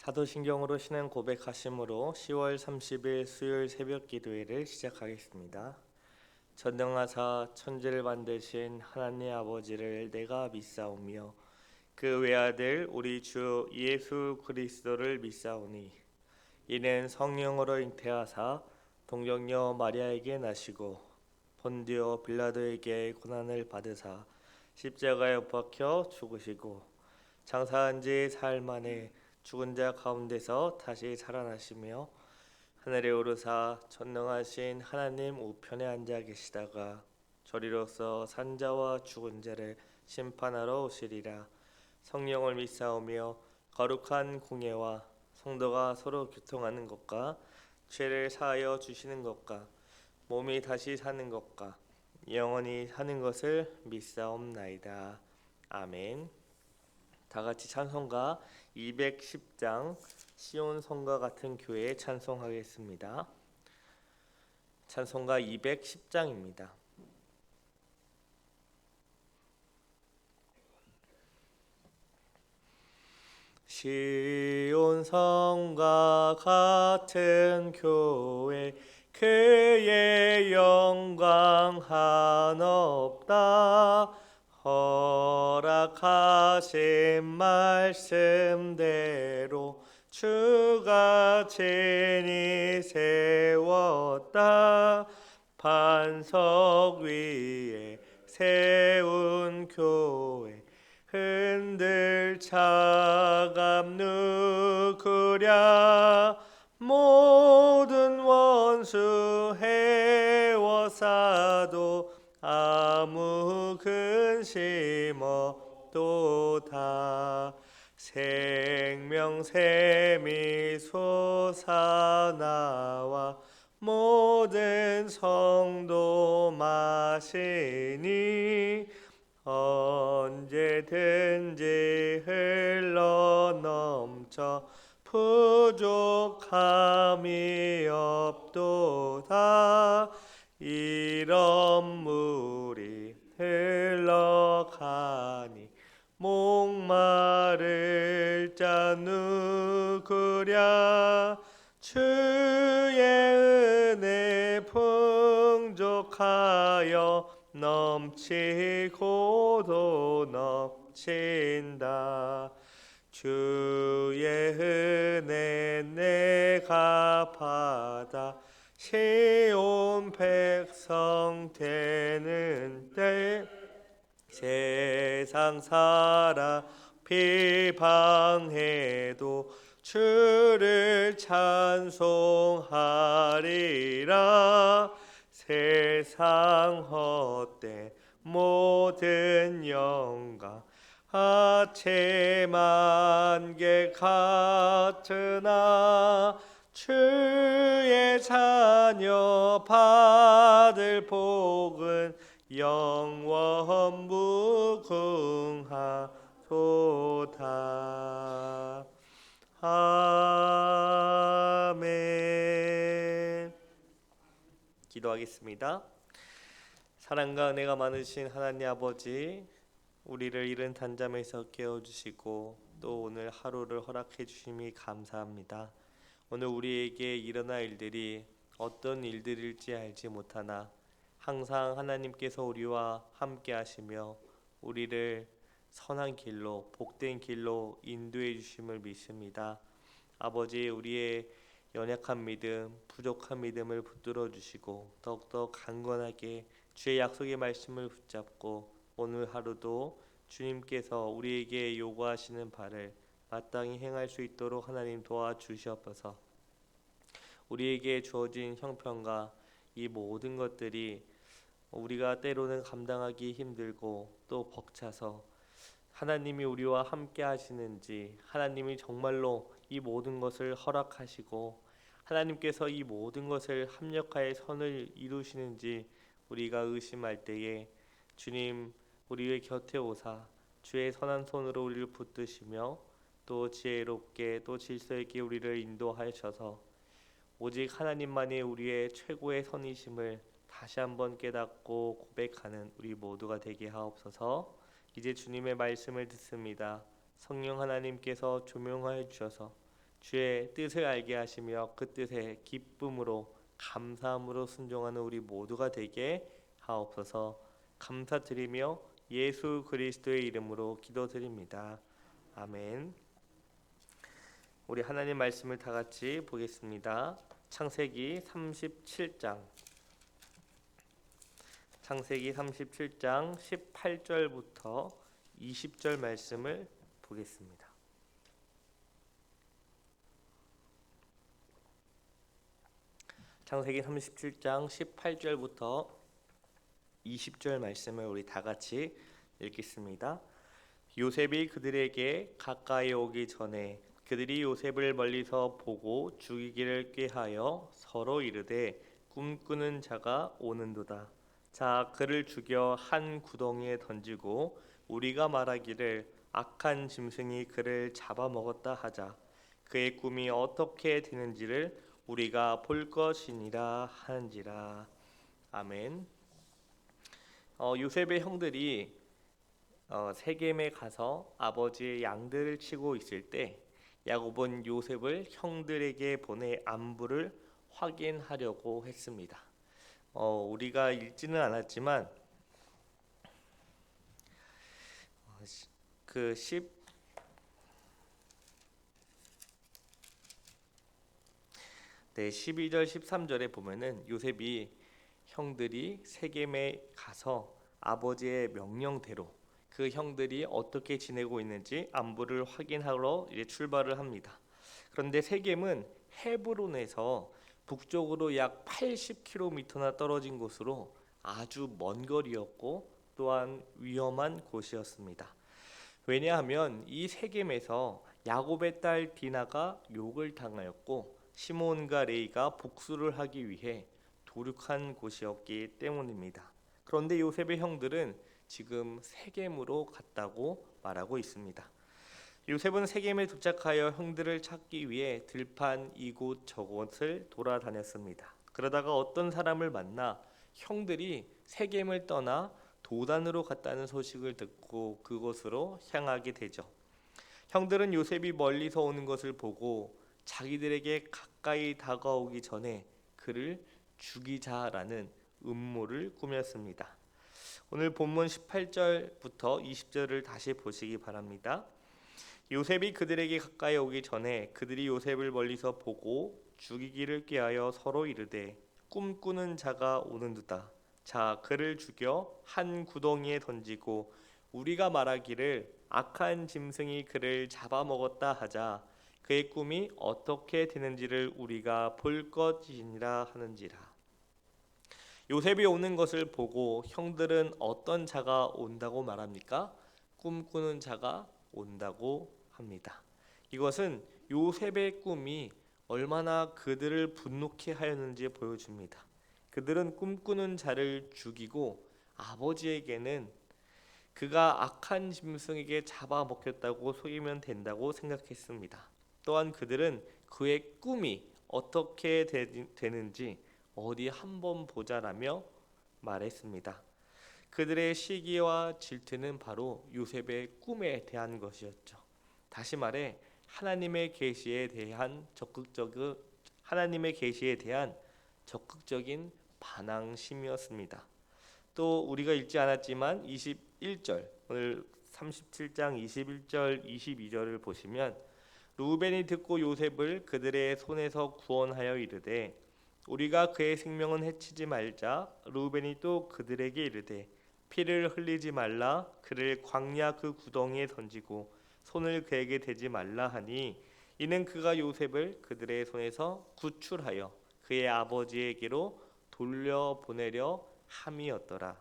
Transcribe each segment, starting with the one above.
사도신경으로 신앙 고백하심으로 10월 30일 수요일 새벽 기도회를 시작하겠습니다. 전능하사 천지를 만드신 하나님 아버지를 내가 믿사오며 그 외아들 우리 주 예수 그리스도를 믿사오니 이는 성령으로 잉태하사 동정녀 마리아에게 나시고 본디오 빌라도에게 고난을 받으사 십자가에 못 박혀 죽으시고 장사한 지 사흘 만에 죽은 자 가운데서 다시 살아나시며 하늘에 오르사 전능하신 하나님 우편에 앉아 계시다가 저리로서 산자와 죽은 자를 심판하러 오시리라. 성령을 믿사오며 거룩한 공예와 성도가 서로 교통하는 것과 죄를 사하여 주시는 것과 몸이 다시 사는 것과 영원히 사는 것을 믿사옵나이다. 아멘. 다 같이 찬송가 210장 시온 성과 같은 교회에 찬송하겠습니다. 찬송가 210장입니다. 시온 성과 같은 교회 그의 영광 한없다. 허락하신 말씀대로 주가 친히 세웠다. 반석 위에 세운 교회 흔들 차감 누구랴. 모든 원수 해워사도 아무 근심 없도다. 생명샘이 솟아나와 모든 성도 마시니 언제든지 흘러넘쳐 부족함이 없도다. 이런 물이 흘러가니 목마를 자 누구랴. 주의 은혜 풍족하여 넘치고도 넘친다. 주의 은혜 내가 받아 시온 백성 되는 때 세상 사람 비방해도 주를 찬송하리라. 세상 헛된 모든 영광 하체 만개 같으나 주의 자녀 받을 복은 영원 무궁하도다. 아멘. 기도하겠습니다. 사랑과 은혜가 많으신 하나님 아버지, 우리를 이른 단잠에서 깨워주시고 또 오늘 하루를 허락해 주심이 감사합니다. 오늘 우리에게 일어날 일들이 어떤 일들일지 알지 못하나 항상 하나님께서 우리와 함께 하시며 우리를 선한 길로, 복된 길로 인도해 주심을 믿습니다. 아버지, 우리의 연약한 믿음, 부족한 믿음을 붙들어 주시고 더욱더 강건하게 주의 약속의 말씀을 붙잡고 오늘 하루도 주님께서 우리에게 요구하시는 바를 마땅히 행할 수 있도록 하나님 도와주시옵소서. 우리에게 주어진 형편과 이 모든 것들이 우리가 때로는 감당하기 힘들고 또 벅차서 하나님이 우리와 함께 하시는지, 하나님이 정말로 이 모든 것을 허락하시고 하나님께서 이 모든 것을 합력하여 선을 이루시는지 우리가 의심할 때에 주님, 우리의 곁에 오사 주의 선한 손으로 우리를 붙드시며 또 지혜롭게 또 질서 있게 우리를 인도하셔서 오직 하나님만이 우리의 최고의 선이심을 다시 한번 깨닫고 고백하는 우리 모두가 되게 하옵소서. 이제 주님의 말씀을 듣습니다. 성령 하나님께서 조명하여 주셔서 주의 뜻을 알게 하시며 그 뜻에 기쁨으로 감사함으로 순종하는 우리 모두가 되게 하옵소서. 감사드리며 예수 그리스도의 이름으로 기도드립니다. 아멘. 우리 하나님 말씀을 다 같이 보겠습니다. 창세기 37장 18절부터 20절 말씀을 보겠습니다. 창세기 37장 18절부터 20절 말씀을 우리 다 같이 읽겠습니다. 요셉이 그들에게 가까이 오기 전에 그들이 요셉을 멀리서 보고 죽이기를 꾀하여 서로 이르되 꿈꾸는 자가 오는도다. 자, 그를 죽여 한 구덩이에 던지고 우리가 말하기를 악한 짐승이 그를 잡아먹었다 하자. 그의 꿈이 어떻게 되는지를 우리가 볼 것이니라 하는지라. 아멘. 요셉의 형들이 세겜에 가서 아버지의 양들을 치고 있을 때 야곱은 요셉을 형들에게 보내 안부를 확인하려고 했습니다. 우리가 읽지는 않았지만 그 12절 13절에 보면은 요셉이 형들이 세겜에 가서 아버지의 명령대로 그 형들이 어떻게 지내고 있는지 안부를 확인하러 이제 출발을 합니다. 그런데 세겜은 헤브론에서 북쪽으로 약 80km나 떨어진 곳으로 아주 먼 거리였고 또한 위험한 곳이었습니다. 왜냐하면 이 세겜에서 야곱의 딸 디나가 욕을 당하였고 시몬과 레이가 복수를 하기 위해 도륙한 곳이었기 때문입니다. 그런데 요셉의 형들은 지금 세겜으로 갔다고 말하고 있습니다. 요셉은 세겜에 도착하여 형들을 찾기 위해 들판 이곳 저곳을 돌아다녔습니다. 그러다가 어떤 사람을 만나 형들이 세겜을 떠나 도단으로 갔다는 소식을 듣고 그곳으로 향하게 되죠. 형들은 요셉이 멀리서 오는 것을 보고 자기들에게 가까이 다가오기 전에 그를 죽이자라는 음모를 꾸몄습니다. 오늘 본문 18절부터 20절을 다시 보시기 바랍니다. 요셉이 그들에게 가까이 오기 전에 그들이 요셉을 멀리서 보고 죽이기를 꾀하여 서로 이르되 꿈꾸는 자가 오는도다. 자, 그를 죽여 한 구덩이에 던지고 우리가 말하기를 악한 짐승이 그를 잡아먹었다 하자. 그의 꿈이 어떻게 되는지를 우리가 볼 것이니라 하는지라. 요셉이 오는 것을 보고 형들은 어떤 자가 온다고 말합니까? 꿈꾸는 자가 온다고 합니다. 이것은 요셉의 꿈이 얼마나 그들을 분노케 하였는지 보여줍니다. 그들은 꿈꾸는 자를 죽이고 아버지에게는 그가 악한 짐승에게 잡아먹혔다고 속이면 된다고 생각했습니다. 또한 그들은 그의 꿈이 어떻게 되는지 어디 한번 보자라며 말했습니다. 그들의 시기와 질투는 바로 요셉의 꿈에 대한 것이었죠. 다시 말해 하나님의 계시에 대한 적극적인 반항심이었습니다. 또 우리가 읽지 않았지만 21절 오늘 37장 21절 22절을 보시면 루벤이 듣고 요셉을 그들의 손에서 구원하여 이르되 우리가 그의 생명은 해치지 말자. 루벤이 또 그들에게 이르되 피를 흘리지 말라. 그를 광야 그 구덩이에 던지고 손을 그에게 대지 말라 하니 이는 그가 요셉을 그들의 손에서 구출하여 그의 아버지에게로 돌려보내려 함이었더라.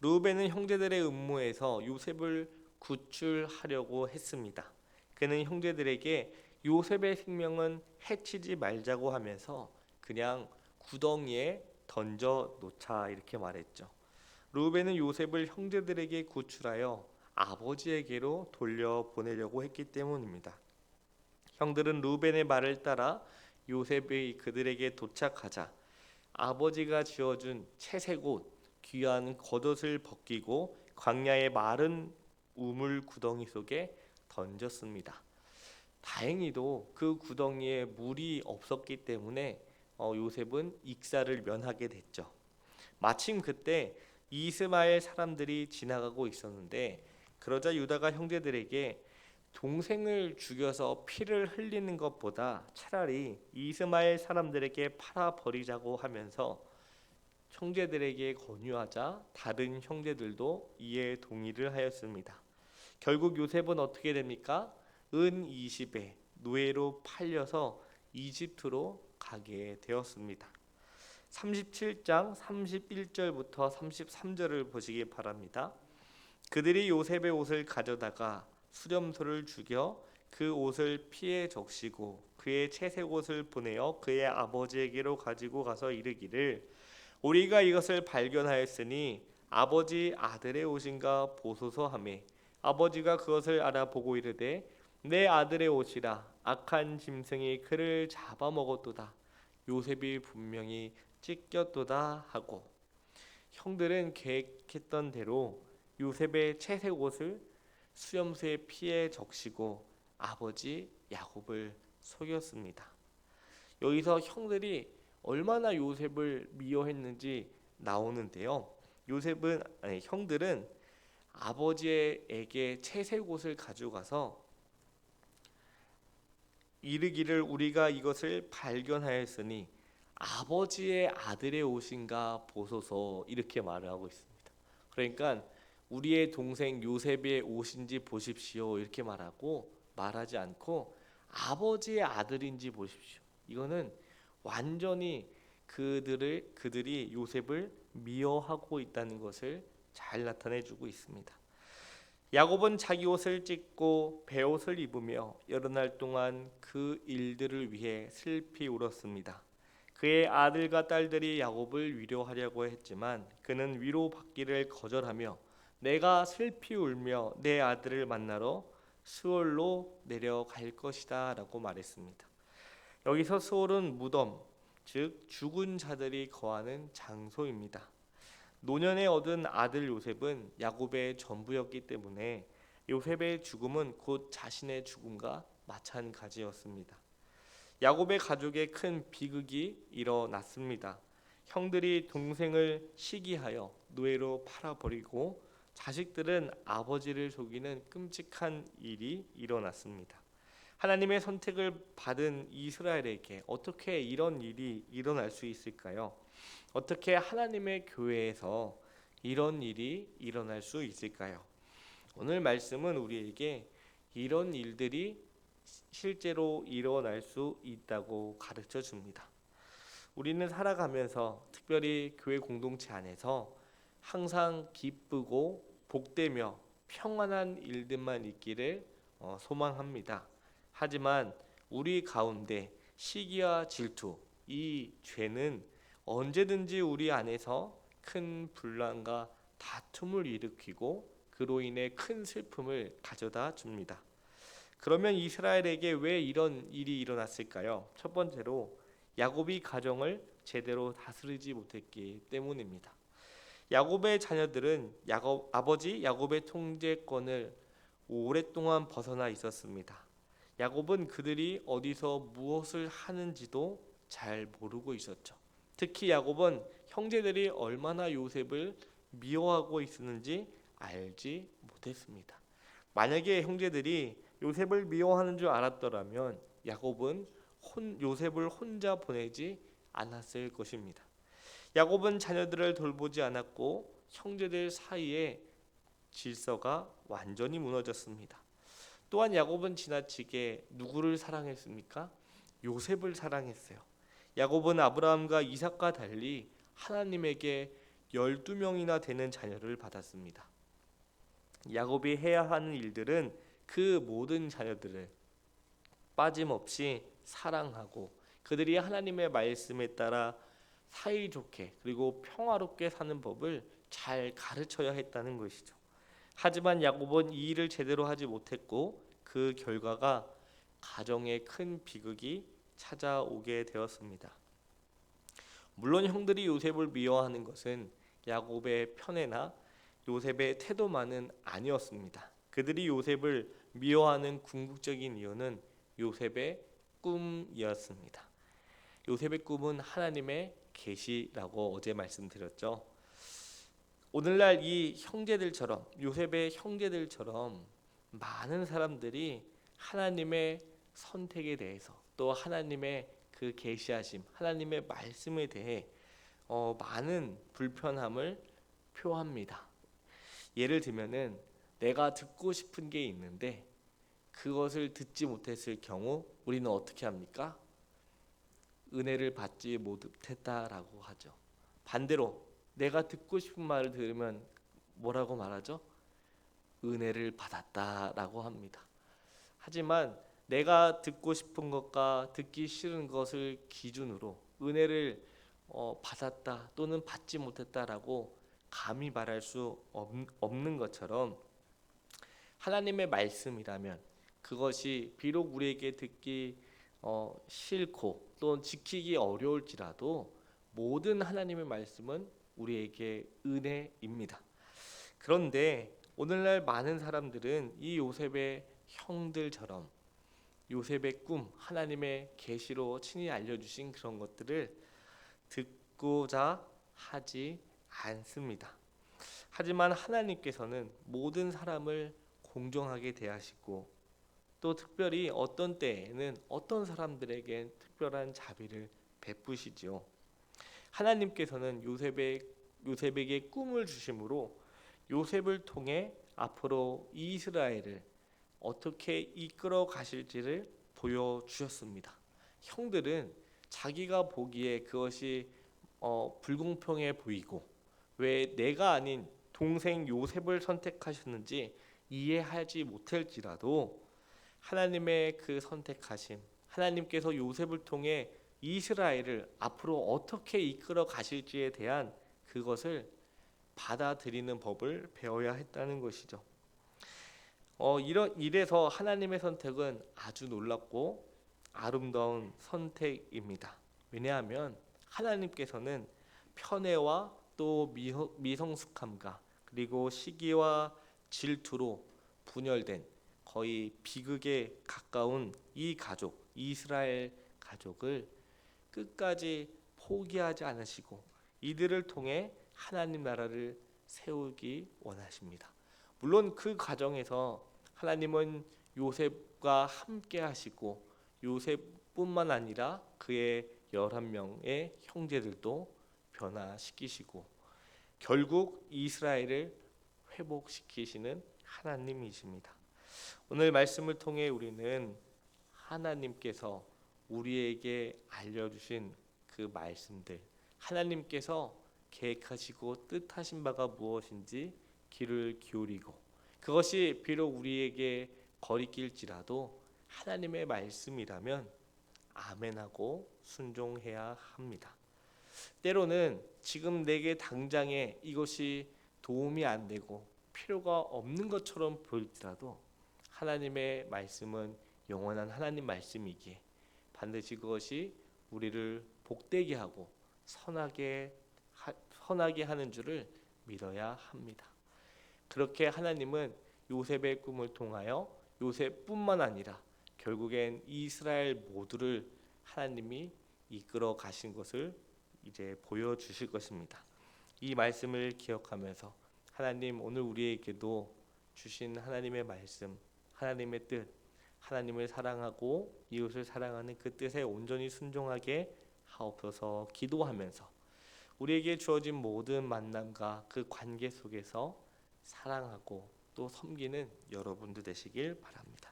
루벤은 형제들의 음모에서 요셉을 구출하려고 했습니다. 그는 형제들에게 요셉의 생명은 해치지 말자고 하면서 그냥 구덩이에 던져 놓자 이렇게 말했죠. 루벤은 요셉을 형제들에게 구출하여 아버지에게로 돌려보내려고 했기 때문입니다. 형들은 루벤의 말을 따라 요셉이 그들에게 도착하자 아버지가 지어준 채색 옷, 귀한 겉옷을 벗기고 광야의 마른 우물 구덩이 속에 던졌습니다. 다행히도 그 구덩이에 물이 없었기 때문에 요셉은 익사를 면하게 됐죠. 마침 그때 이스마엘 사람들이 지나가고 있었는데, 그러자 유다가 형제들에게 동생을 죽여서 피를 흘리는 것보다 차라리 이스마엘 사람들에게 팔아 버리자고 하면서 형제들에게 권유하자 다른 형제들도 이에 동의를 하였습니다. 결국 요셉은 어떻게 됩니까? 은 20에 노예로 팔려서 이집트로 가게 되었습니다. 37장 31절부터 33절을 보시기 바랍니다. 그들이 요셉의 옷을 가져다가 수렴소를 죽여 그 옷을 피에 적시고 그의 채색 옷을 보내어 그의 아버지에게로 가지고 가서 이르기를, 우리가 이것을 발견하였으니 아버지 아들의 옷인가 보소서 하매, 아버지가 그것을 알아보고 이르되, 내 아들의 옷이라, 악한 짐승이 그를 잡아먹었도다. 요셉이 분명히 찢겼도다 하고, 형들은 계획했던 대로 요셉의 채색 옷을 수염소의 피에 적시고 아버지 야곱을 속였습니다. 여기서 형들이 얼마나 요셉을 미워했는지 나오는데요. 형들은 아버지에게 채색 옷을 가져가서 이르기를, 우리가 이것을 발견하였으니 아버지의 아들의 옷인가 보소서, 이렇게 말을 하고 있습니다. 그러니까 우리의 동생 요셉의 옷인지 보십시오 이렇게 말하지 않고 아버지의 아들인지 보십시오. 이거는 완전히 그들이 요셉을 미워하고 있다는 것을 잘 나타내주고 있습니다. 야곱은 자기 옷을 찢고 베옷을 입으며 여러 날 동안 그 일들을 위해 슬피 울었습니다. 그의 아들과 딸들이 야곱을 위로하려고 했지만 그는 위로받기를 거절하며 내가 슬피 울며 내 아들을 만나러 스올로 내려갈 것이다 라고 말했습니다. 여기서 스올은 무덤, 즉 죽은 자들이 거하는 장소입니다. 노년에 얻은 아들 요셉은 야곱의 전부였기 때문에 요셉의 죽음은 곧 자신의 죽음과 마찬가지였습니다. 야곱의 가족에 큰 비극이 일어났습니다. 형들이 동생을 시기하여 노예로 팔아버리고 자식들은 아버지를 속이는 끔찍한 일이 일어났습니다. 하나님의 선택을 받은 이스라엘에게 어떻게 이런 일이 일어날 수 있을까요? 어떻게 하나님의 교회에서 이런 일이 일어날 수 있을까요? 오늘 말씀은 우리에게 이런 일들이 실제로 일어날 수 있다고 가르쳐 줍니다. 우리는 살아가면서 특별히 교회 공동체 안에서 항상 기쁘고 복되며 평안한 일들만 있기를 소망합니다. 하지만 우리 가운데 시기와 질투, 이 죄는 언제든지 우리 안에서 큰 분란과 다툼을 일으키고 그로 인해 큰 슬픔을 가져다 줍니다. 그러면 이스라엘에게 왜 이런 일이 일어났을까요? 첫 번째로 야곱이 가정을 제대로 다스리지 못했기 때문입니다. 야곱의 자녀들은 아버지 야곱의 통제권을 오랫동안 벗어나 있었습니다. 야곱은 그들이 어디서 무엇을 하는지도 잘 모르고 있었죠. 특히 야곱은 형제들이 얼마나 요셉을 미워하고 있었는지 알지 못했습니다. 만약에 형제들이 요셉을 미워하는 줄 알았더라면 야곱은 요셉을 혼자 보내지 않았을 것입니다. 야곱은 자녀들을 돌보지 않았고 형제들 사이에 질서가 완전히 무너졌습니다. 또한 야곱은 지나치게 누구를 사랑했습니까? 요셉을 사랑했어요. 야곱은 아브라함과 이삭과 달리 하나님에게 12명이나 되는 자녀를 받았습니다. 야곱이 해야 하는 일들은 그 모든 자녀들을 빠짐없이 사랑하고 그들이 하나님의 말씀에 따라 사이좋게 그리고 평화롭게 사는 법을 잘 가르쳐야 했다는 것이죠. 하지만 야곱은 이 일을 제대로 하지 못했고 그 결과가 가정에 큰 비극이 찾아오게 되었습니다. 물론 형들이 요셉을 미워하는 것은 야곱의 편애나 요셉의 태도만은 아니었습니다. 그들이 요셉을 미워하는 궁극적인 이유는 요셉의 꿈이었습니다. 요셉의 꿈은 하나님의 계시라고 어제 말씀드렸죠. 오늘날 이 형제들처럼, 요셉의 형제들처럼 많은 사람들이 하나님의 선택에 대해서, 또 하나님의 그 계시하심, 하나님의 말씀에 대해 많은 불편함을 표합니다. 예를 들면은 내가 듣고 싶은 게 있는데 그것을 듣지 못했을 경우 우리는 어떻게 합니까? 은혜를 받지 못했다라고 하죠. 반대로 내가 듣고 싶은 말을 들으면 뭐라고 말하죠? 은혜를 받았다라고 합니다. 하지만 내가 듣고 싶은 것과 듣기 싫은 것을 기준으로 은혜를 받았다 또는 받지 못했다라고 감히 말할 수 없는 것처럼, 하나님의 말씀이라면 그것이 비록 우리에게 듣기 싫고 또 지키기 어려울지라도 모든 하나님의 말씀은 우리에게 은혜입니다. 그런데 오늘날 많은 사람들은 이 요셉의 형들처럼 요셉의 꿈, 하나님의 계시로 친히 알려주신 그런 것들을 듣고자 하지 않습니다. 하지만 하나님께서는 모든 사람을 공정하게 대하시고 또 특별히 어떤 때에는 어떤 사람들에게 특별한 자비를 베푸시지요. 하나님께서는 요셉에게 꿈을 주심으로 요셉을 통해 앞으로 이스라엘을 어떻게 이끌어 가실지를 보여주셨습니다. 형들은 자기가 보기에 그것이 불공평해 보이고 왜 내가 아닌 동생 요셉을 선택하셨는지 이해하지 못할지라도 하나님의 그 선택하심, 하나님께서 요셉을 통해 이스라엘을 앞으로 어떻게 이끌어 가실지에 대한 그것을 받아들이는 법을 배워야 했다는 것이죠. 이래서 하나님의 선택은 아주 놀랍고 아름다운 선택입니다. 왜냐하면 하나님께서는 편애와 또 미성숙함과 그리고 시기와 질투로 분열된 거의 비극에 가까운 이 가족, 이스라엘 가족을 끝까지 포기하지 않으시고 이들을 통해 하나님 나라를 세우기 원하십니다. 물론 그 과정에서 하나님은 요셉과 함께 하시고 요셉뿐만 아니라 그의 11명의 형제들도 변화시키시고 결국 이스라엘을 회복시키시는 하나님이십니다. 오늘 말씀을 통해 우리는 하나님께서 우리에게 알려주신 그 말씀들, 하나님께서 계획하시고 뜻하신 바가 무엇인지 귀를 기울이고 그것이 비록 우리에게 거리낄지라도 하나님의 말씀이라면 아멘하고 순종해야 합니다. 때로는 지금 내게 당장에 이것이 도움이 안 되고 필요가 없는 것처럼 보일지라도 하나님의 말씀은 영원한 하나님 말씀이기에 반드시 그것이 우리를 복되게 하고 선하게 하는 줄을 믿어야 합니다. 그렇게 하나님은 요셉의 꿈을 통하여 요셉뿐만 아니라 결국엔 이스라엘 모두를 하나님이 이끌어 가신 것을 이제 보여주실 것입니다. 이 말씀을 기억하면서 하나님 오늘 우리에게도 주신 하나님의 말씀, 하나님의 뜻, 하나님을 사랑하고 이웃을 사랑하는 그 뜻에 온전히 순종하게 하옵소서 기도하면서 우리에게 주어진 모든 만남과 그 관계 속에서 사랑하고 또 섬기는 여러분들 되시길 바랍니다.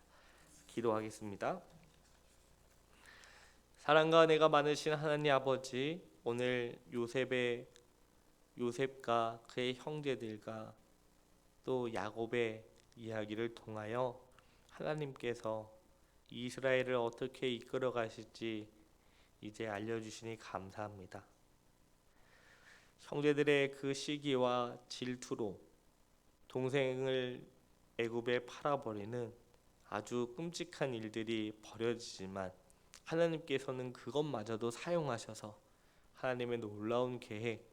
기도하겠습니다. 사랑과 은혜가 많으신 하나님 아버지, 오늘 요셉과 그의 형제들과 또 야곱의 이야기를 통하여 하나님께서 이스라엘을 어떻게 이끌어 가실지 이제 알려주시니 감사합니다. 형제들의 그 시기와 질투로 동생을 애굽에 팔아버리는 아주 끔찍한 일들이 벌어지지만 하나님께서는 그것마저도 사용하셔서 하나님의 놀라운 계획,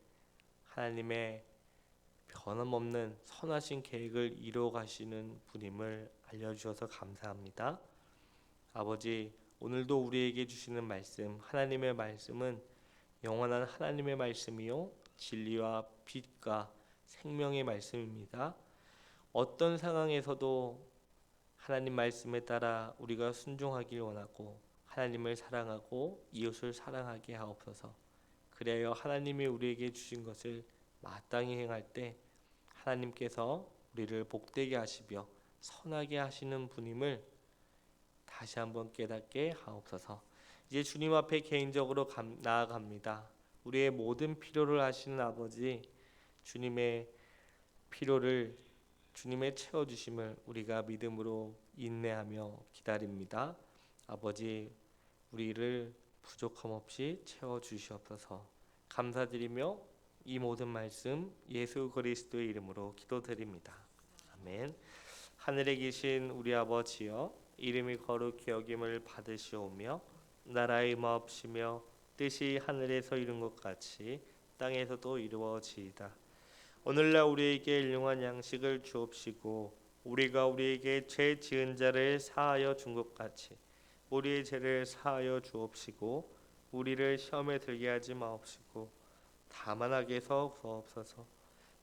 하나님의 변함없는 선하신 계획을 이루어 가시는 분임을 알려주셔서 감사합니다. 아버지, 오늘도 우리에게 주시는 말씀, 하나님의 말씀은 영원한 하나님의 말씀이요 진리와 빛과 생명의 말씀입니다. 어떤 상황에서도 하나님 말씀에 따라 우리가 순종하길 원하고 하나님을 사랑하고 이웃을 사랑하게 하옵소서. 그래야 하나님이 우리에게 주신 것을 마땅히 행할 때 하나님께서 우리를 복되게 하시며 선하게 하시는 분임을 다시 한번 깨닫게 하옵소서. 이제 주님 앞에 개인적으로 나아갑니다. 우리의 모든 필요를 아시는 아버지, 주님의 필요를 주님의 채워주심을 우리가 믿음으로 인내하며 기다립니다. 아버지, 우리를 부족함 없이 채워주시옵소서. 감사드리며 이 모든 말씀 예수 그리스도의 이름으로 기도드립니다. 아멘. 하늘에 계신 우리 아버지여, 이름이 거룩히 여김을 받으시오며 나라의 임하옵시며 뜻이 하늘에서 이룬 것 같이 땅에서도 이루어지이다. 오늘날 우리에게 일용할 양식을 주옵시고 우리가 우리에게 죄 지은 자를 사하여 준 것 같이 우리의 죄를 사하여 주옵시고 우리를 시험에 들게 하지 마옵시고 다만 악에서 구하옵소서.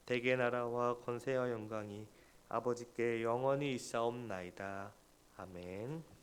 대개 나라와 권세와 영광이 아버지께 영원히 있사옵나이다. 아멘.